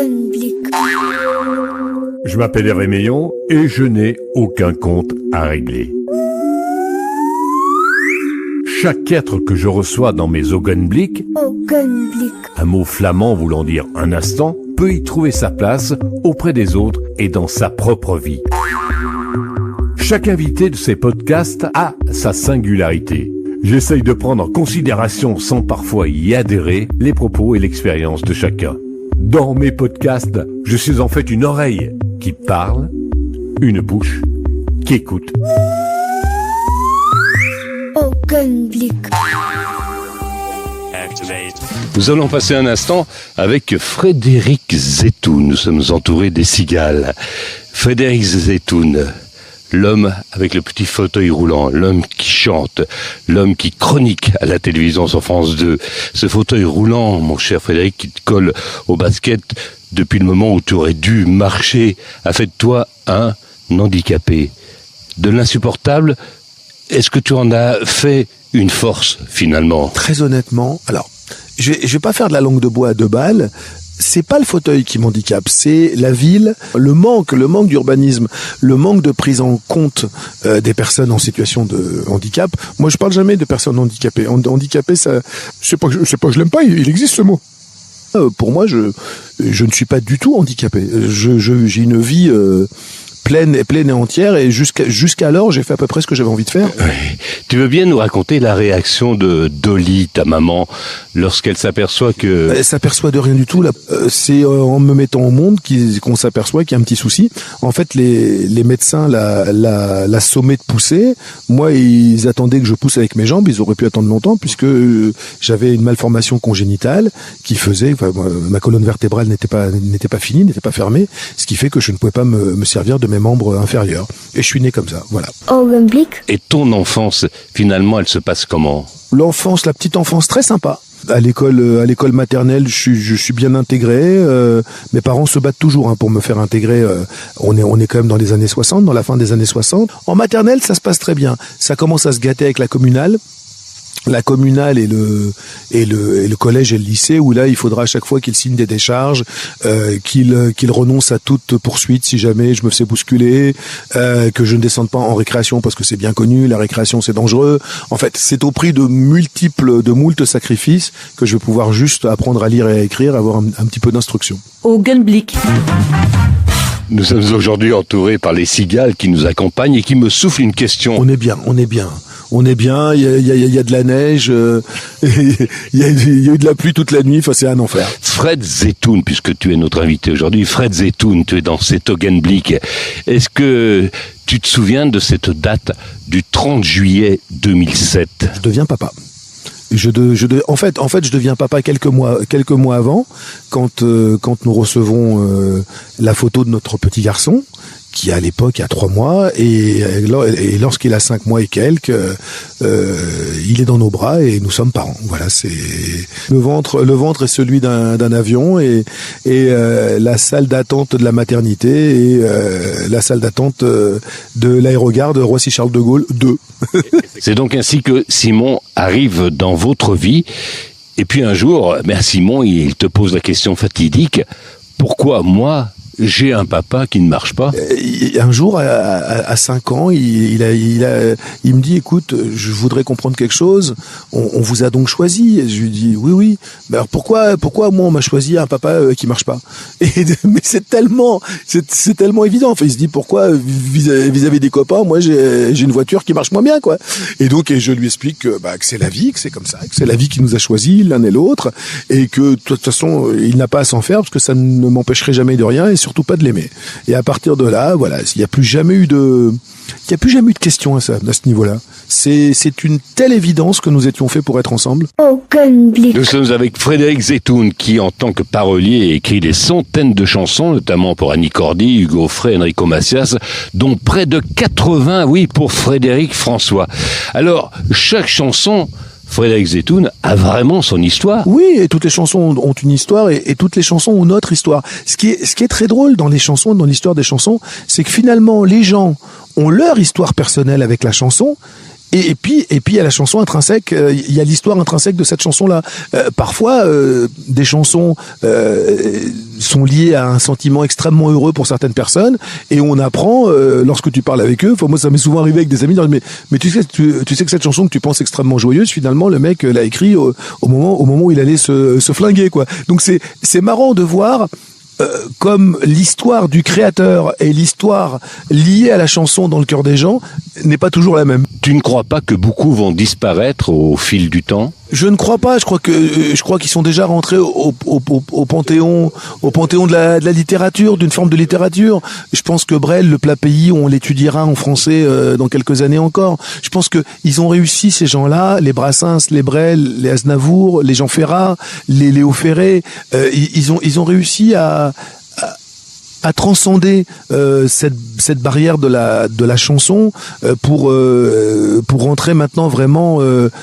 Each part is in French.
Augenblick. Je m'appelle Hervé Meillon et je n'ai aucun compte à régler. Chaque être que je reçois dans mes Augenblick, un mot flamand voulant dire un instant, peut y trouver sa place auprès des autres et dans sa propre vie. Chaque invité de ces podcasts a sa singularité. J'essaye de prendre en considération, sans parfois y adhérer, les propos et l'expérience de chacun. Dans mes podcasts, je suis en fait une oreille qui parle, une bouche qui écoute. Augenblick. Nous allons passer un instant avec Frédéric Zetoun. Nous sommes entourés des cigales. Frédéric Zetoun, l'homme avec le petit fauteuil roulant, l'homme qui chante, l'homme qui chronique à la télévision sur France 2. Ce fauteuil roulant, mon cher Frédéric, qui te colle au basket depuis le moment où tu aurais dû marcher, a fait de toi un handicapé. De l'insupportable, est-ce que tu en as fait une force finalement ? Très honnêtement, alors, je vais pas faire de la langue de bois à 2 balles. C'est pas le fauteuil qui m'handicape, c'est la ville, le manque d'urbanisme, le manque de prise en compte des personnes en situation de handicap. Moi, je parle jamais de personnes handicapées. Handicapé, ça, c'est pas que je l'aime pas, il existe ce mot. Pour moi, je ne suis pas du tout handicapé. J'ai une vie pleine et entière, et jusqu'alors, j'ai fait à peu près ce que j'avais envie de faire. Oui. Tu veux bien nous raconter la réaction de Dolly, ta maman, lorsqu'elle s'aperçoit que... Elle s'aperçoit de rien du tout. Là. C'est en me mettant au monde qu'on s'aperçoit qu'il y a un petit souci. En fait, les médecins la sommaient de pousser. Moi, ils attendaient que je pousse avec mes jambes. Ils auraient pu attendre longtemps, puisque j'avais une malformation congénitale qui faisait... ma colonne vertébrale n'était pas finie, n'était pas fermée, ce qui fait que je ne pouvais pas me servir de mes membres inférieurs. Et je suis né comme ça, voilà. Augenblick. Et ton enfance, finalement, elle se passe comment ? L'enfance, la petite enfance, très sympa. À l'école maternelle, je suis bien intégré. Mes parents se battent toujours pour me faire intégrer. On est quand même dans les années 60, dans la fin des années 60. En maternelle, ça se passe très bien. Ça commence à se gâter avec la communale. La communale et le collège et le lycée, où là il faudra à chaque fois qu'il signe des décharges, qu'il renonce à toute poursuite si jamais je me fais bousculer, que je ne descende pas en récréation parce que c'est bien connu, la récréation c'est dangereux. En fait, c'est au prix de moult sacrifices que je vais pouvoir juste apprendre à lire et à écrire, avoir un petit peu d'instruction. Augenblick. Nous sommes aujourd'hui entourés par les cigales qui nous accompagnent et qui me soufflent une question. On est bien. Il y a de la neige, il y a eu de la pluie toute la nuit, enfin c'est un enfer. Fred Zetoun, puisque tu es notre invité aujourd'hui, Fred Zetoun, tu es dans cet Augenblick. Est-ce que tu te souviens de cette date du 30 juillet 2007 ? Je deviens papa. En fait, je deviens papa quelques mois avant, quand nous recevons la photo de notre petit garçon, qui à l'époque a 3 mois, et lorsqu'il a 5 mois et quelques, il est dans nos bras et nous sommes parents. Voilà, c'est le ventre est celui d'un avion, et la salle d'attente de la maternité et la salle d'attente de l'aérogare de Roissy-Charles de Gaulle 2. C'est donc ainsi que Simon arrive dans votre vie. Et puis un jour, Simon, il te pose la question fatidique, pourquoi moi j'ai un papa qui ne marche pas? Un jour, à 5 ans, il me dit, écoute, je voudrais comprendre quelque chose. On vous a donc choisi. Et je lui dis, oui. Mais alors pourquoi moi on m'a choisi un papa qui marche pas? Mais c'est tellement évident. Enfin, il se dit, pourquoi vis-à-vis des copains, moi j'ai une voiture qui marche moins bien, quoi. Et donc, je lui explique que c'est la vie, que c'est comme ça, que c'est la vie qui nous a choisis l'un et l'autre, et que de toute façon, il n'a pas à s'en faire parce que ça ne m'empêcherait jamais de rien. Et surtout pas de l'aimer. Et à partir de là, voilà, il n'y a plus jamais eu de question à ce niveau-là. C'est une telle évidence que nous étions faits pour être ensemble. Augenblick. Nous sommes avec Frédéric Zetoun, qui en tant que parolier écrit des centaines de chansons, notamment pour Annie Cordy, Hugo Frey, Enrico Macias, dont près de 80, pour Frédéric François. Alors, chaque chanson, Frédéric Zetoun a vraiment son histoire. Oui, et toutes les chansons ont une histoire, et toutes les chansons ont notre histoire. Ce qui est très drôle dans les chansons, dans l'histoire des chansons, c'est que finalement, les gens ont leur histoire personnelle avec la chanson, Et puis il y a la chanson intrinsèque, il y a l'histoire intrinsèque de cette chanson-là. Parfois, des chansons sont liées à un sentiment extrêmement heureux pour certaines personnes, et on apprend lorsque tu parles avec eux. Enfin, moi, ça m'est souvent arrivé avec des amis. Mais tu sais que cette chanson que tu penses extrêmement joyeuse, finalement, le mec l'a écrit au moment où il allait se flinguer, quoi. Donc c'est marrant de voir. Comme l'histoire du créateur et l'histoire liée à la chanson dans le cœur des gens n'est pas toujours la même. Tu ne crois pas que beaucoup vont disparaître au fil du temps ? Je ne crois pas. Je crois qu'ils sont déjà rentrés au panthéon de la littérature, d'une forme de littérature. Je pense que Brel, le plat pays, on l'étudiera en français dans quelques années encore. Je pense que ils ont réussi, ces gens-là, les Brassens, les Brel, les Aznavour, les Jean Ferrat, les Léo Ferré. Ils ont réussi à transcender cette barrière de la chanson pour rentrer maintenant vraiment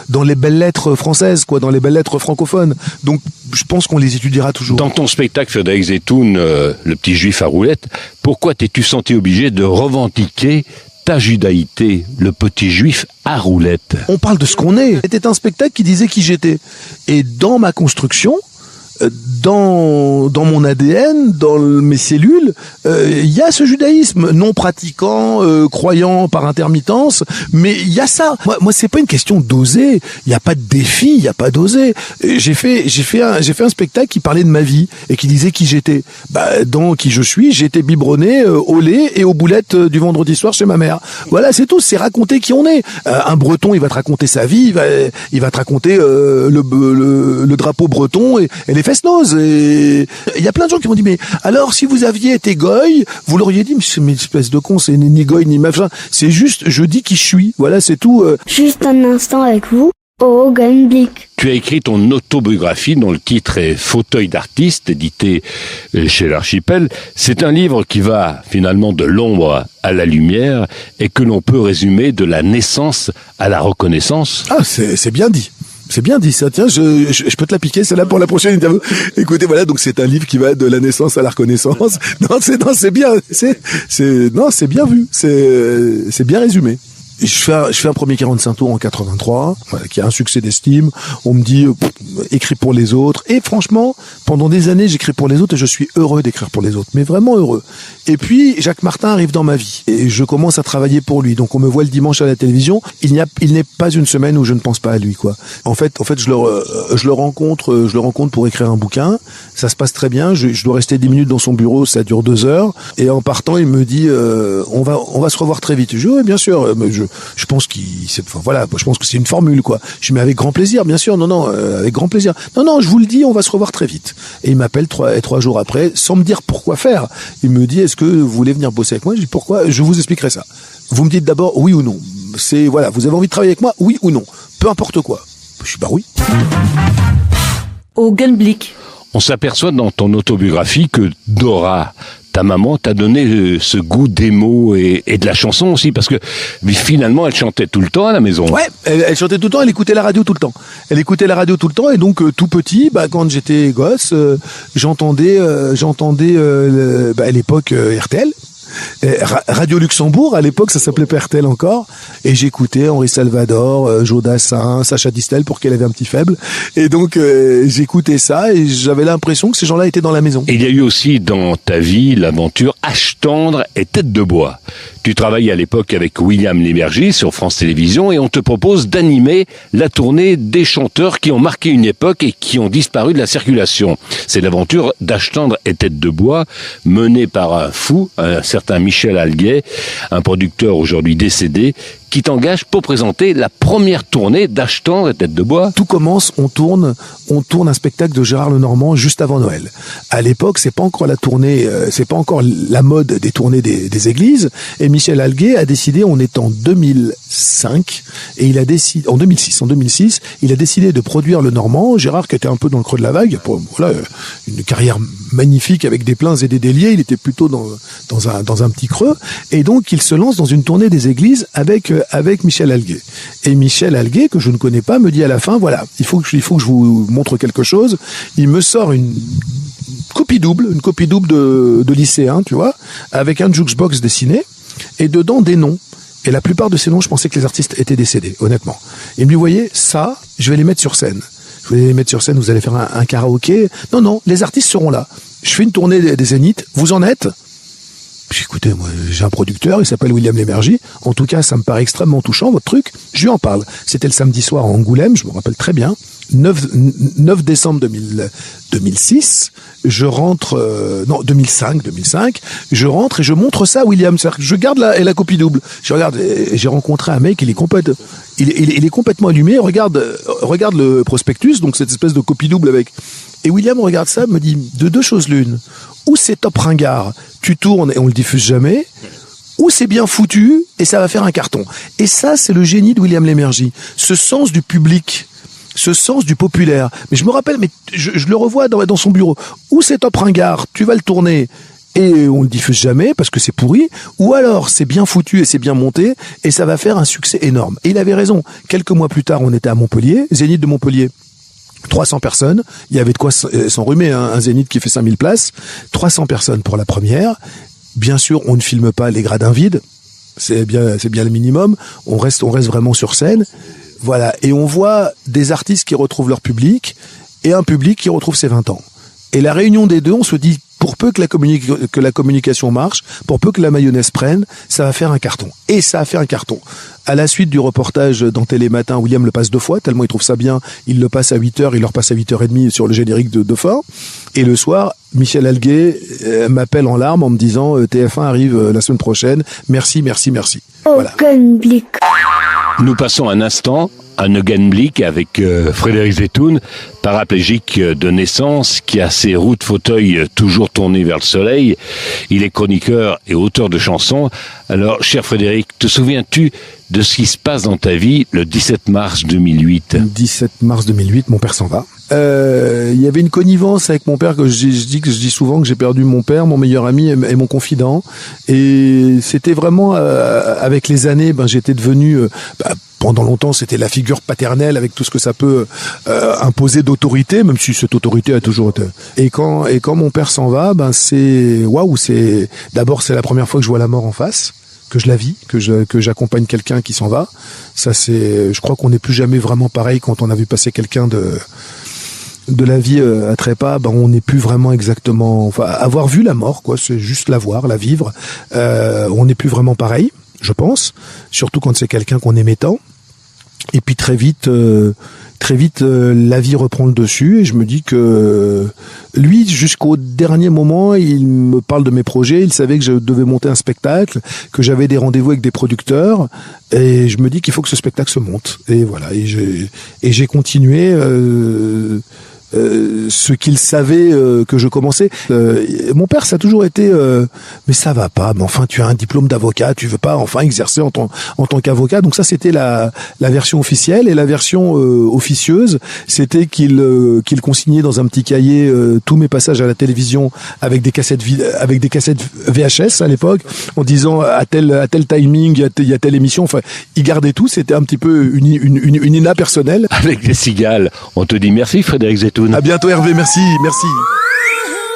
dans les belles lettres françaises, quoi, dans les belles lettres francophones. Donc je pense qu'on les étudiera toujours. Dans ton spectacle Frédéric Zetoun, le petit juif à roulettes, pourquoi t'es-tu senti obligé de revendiquer ta judaïté, le petit juif à roulettes? On parle de ce qu'on est. C'était un spectacle qui disait qui j'étais. Et dans ma construction, dans mon ADN, dans mes cellules, il y a ce judaïsme non pratiquant, croyant par intermittence, mais il y a ça. Moi, c'est pas une question d'oser. Il y a pas de défi, il y a pas d'oser. J'ai fait un spectacle qui parlait de ma vie et qui disait qui j'étais. Dans qui je suis, j'étais biberonné au lait et aux boulettes du vendredi soir chez ma mère. Voilà, c'est tout. C'est raconter qui on est. Un Breton, il va te raconter sa vie, il va te raconter le drapeau breton et les fesses-noses. Et il y a plein de gens qui m'ont dit, mais alors si vous aviez été goy, vous l'auriez dit, mais c'est une espèce de con, c'est ni goy ni machin. C'est juste, je dis qui je suis. Voilà, c'est tout. Juste un instant avec vous, au Augenblick. Tu as écrit ton autobiographie dont le titre est Fauteuil d'artiste, édité chez l'Archipel. C'est un livre qui va finalement de l'ombre à la lumière et que l'on peut résumer de la naissance à la reconnaissance. Ah, c'est bien dit. C'est bien dit ça. Tiens, je peux te la piquer, celle-là pour la prochaine interview. Écoutez, voilà, donc c'est un livre qui va de la naissance à la reconnaissance. C'est bien, c'est bien vu. C'est bien résumé. Je fais un premier 45 tours en 83, voilà, qui a un succès d'estime. On me dit, écris pour les autres. Et franchement, pendant des années, j'écris pour les autres et je suis heureux d'écrire pour les autres, mais vraiment heureux. Et puis, Jacques Martin arrive dans ma vie et je commence à travailler pour lui. Donc, on me voit le dimanche à la télévision. Il n'est pas une semaine où je ne pense pas à lui, quoi. En fait, je le rencontre pour écrire un bouquin. Ça se passe très bien. Je dois rester 10 minutes dans son bureau. Ça dure 2 heures. Et en partant, il me dit, on va se revoir très vite. Je dis, oui, bien sûr. Je pense je pense que c'est une formule, quoi. Je dis, mais avec grand plaisir, bien sûr. Non, avec grand plaisir. Non, je vous le dis, on va se revoir très vite. Et il m'appelle 3 jours après, sans me dire pourquoi faire. Il me dit, est-ce que vous voulez venir bosser avec moi? Je dis, pourquoi? Je vous expliquerai ça. Vous me dites d'abord oui ou non. Voilà, vous avez envie de travailler avec moi? Oui ou non. Peu importe quoi. Je dis, oui. Augenblick. On s'aperçoit dans ton autobiographie que Dora, ta maman, t'a donné ce goût des mots et de la chanson aussi, parce que finalement, elle chantait tout le temps à la maison. Ouais, elle chantait tout le temps, elle écoutait la radio tout le temps. Et donc, tout petit, quand j'étais gosse, j'entendais à l'époque RTL. Radio Luxembourg, à l'époque, ça s'appelait pas RTL encore, et j'écoutais Henri Salvador, Jodassin, Sacha Distel, pour qu'elle avait un petit faible, et donc j'écoutais ça, et j'avais l'impression que ces gens-là étaient dans la maison. Et il y a eu aussi dans ta vie l'aventure Âge tendre et Tête de bois. Tu travailles à l'époque avec William Lémergie sur France Télévisions et on te propose d'animer la tournée des chanteurs qui ont marqué une époque et qui ont disparu de la circulation. C'est l'aventure d'Âge tendre et Tête de bois menée par un fou, un certain Michel Alguet, un producteur aujourd'hui décédé, qui t'engage pour présenter la première tournée d'Âge tendre et Tête de bois. Tout commence, on tourne un spectacle de Gérard Lenormand juste avant Noël. À l'époque, c'est pas encore la tournée, c'est pas encore la mode des tournées des églises. Et Michel Alguet a décidé, on est en 2005, et il a décidé, en 2006, il a décidé de produire Lenormand. Gérard, qui était un peu dans le creux de la vague, voilà, une carrière magnifique avec des pleins et des déliés, il était plutôt dans un petit creux. Et donc, il se lance dans une tournée des églises avec Michel Alguet. Et Michel Alguet, que je ne connais pas, me dit à la fin, voilà, il faut que je vous montre quelque chose. Il me sort une copie double de lycéen, tu vois, avec un jukebox dessiné, et dedans des noms. Et la plupart de ces noms, je pensais que les artistes étaient décédés, honnêtement. Il me dit, vous voyez, ça, je vais les mettre sur scène. Je vais les mettre sur scène, vous allez faire un karaoké. Non, les artistes seront là. Je fais une tournée des Zéniths, vous en êtes? Puis écoutez, moi, j'ai un producteur, il s'appelle William Lémergie. En tout cas, ça me paraît extrêmement touchant, votre truc. Je lui en parle. C'était le samedi soir à Angoulême, je me rappelle très bien. 9 décembre 2006, je rentre, 2005, je rentre et je montre ça à William. C'est-à-dire que je garde la copie double. Je regarde, et j'ai rencontré un mec, il est complètement allumé, regarde le prospectus, donc cette espèce de copie double avec. Et William regarde ça, me dit, de deux choses l'une. Ou c'est top ringard, tu tournes et on le diffuse jamais, ou c'est bien foutu et ça va faire un carton. Et ça, c'est le génie de William Lémergie. Ce sens du public, ce sens du populaire. Mais je me rappelle, mais je le revois dans son bureau. Ou c'est top ringard, tu vas le tourner et on le diffuse jamais parce que c'est pourri, ou alors c'est bien foutu et c'est bien monté et ça va faire un succès énorme. Et il avait raison. Quelques mois plus tard, on était à Montpellier, Zénith de Montpellier. 300 personnes, il y avait de quoi s'enrhumer, hein, un Zénith qui fait 5000 places, 300 personnes pour la première. Bien sûr, on ne filme pas les gradins vides, c'est bien le minimum, on reste vraiment sur scène. Voilà, et on voit des artistes qui retrouvent leur public et un public qui retrouve ses 20 ans. Et la réunion des deux, on se dit, pour peu que la communication marche, pour peu que la mayonnaise prenne, ça va faire un carton. Et ça a fait un carton. À la suite du reportage dans Télématin, William le passe 2 fois, tellement il trouve ça bien, il le passe à 8h, il le repasse à 8h30 sur le générique de fin. Et le soir, Michel Alguet m'appelle en larmes en me disant TF1 arrive la semaine prochaine, merci. Voilà. Augenblick. Nous passons un instant à Augenblick avec Frédéric Zetoun, paraplégique de naissance, qui a ses roues de fauteuil toujours tournées vers le soleil. Il est chroniqueur et auteur de chansons. Alors, cher Frédéric, te souviens-tu de ce qui se passe dans ta vie le 17 mars 2008 ? Le 17 mars 2008, mon père s'en va. Il y avait une connivence avec mon père que je dis souvent que j'ai perdu mon père, mon meilleur ami et mon confident. Et c'était vraiment avec les années, j'étais devenu pendant longtemps, c'était la figure paternelle avec tout ce que ça peut imposer d'autorité, même si cette autorité a toujours été. Et quand mon père s'en va, d'abord c'est la première fois que je vois la mort en face, que je la vis, que j'accompagne quelqu'un qui s'en va. Ça je crois qu'on n'est plus jamais vraiment pareil quand on a vu passer quelqu'un de la vie à trépas, on n'est plus vraiment exactement, avoir vu la mort, quoi, c'est juste la voir, la vivre. On n'est plus vraiment pareil, je pense, surtout quand c'est quelqu'un qu'on aimait tant. Et puis très vite, la vie reprend le dessus et je me dis que lui, jusqu'au dernier moment, il me parle de mes projets. Il savait que je devais monter un spectacle, que j'avais des rendez-vous avec des producteurs et je me dis qu'il faut que ce spectacle se monte. Et voilà, et j'ai continué. Ce qu'il savait que je commençais. Mon père, ça a toujours été mais ça va pas, mais enfin tu as un diplôme d'avocat, tu veux pas enfin exercer en tant qu'avocat. Donc ça c'était la version officielle, et la version officieuse, c'était qu'il consignait dans un petit cahier tous mes passages à la télévision avec des cassettes VHS à l'époque, en disant à tel timing il y a telle émission. Enfin, il gardait tout, c'était un petit peu une INA personnelle. Avec les cigales, on te dit merci Frédéric Zetoun. À bientôt Hervé, merci.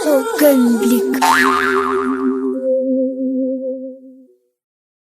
Augenblick.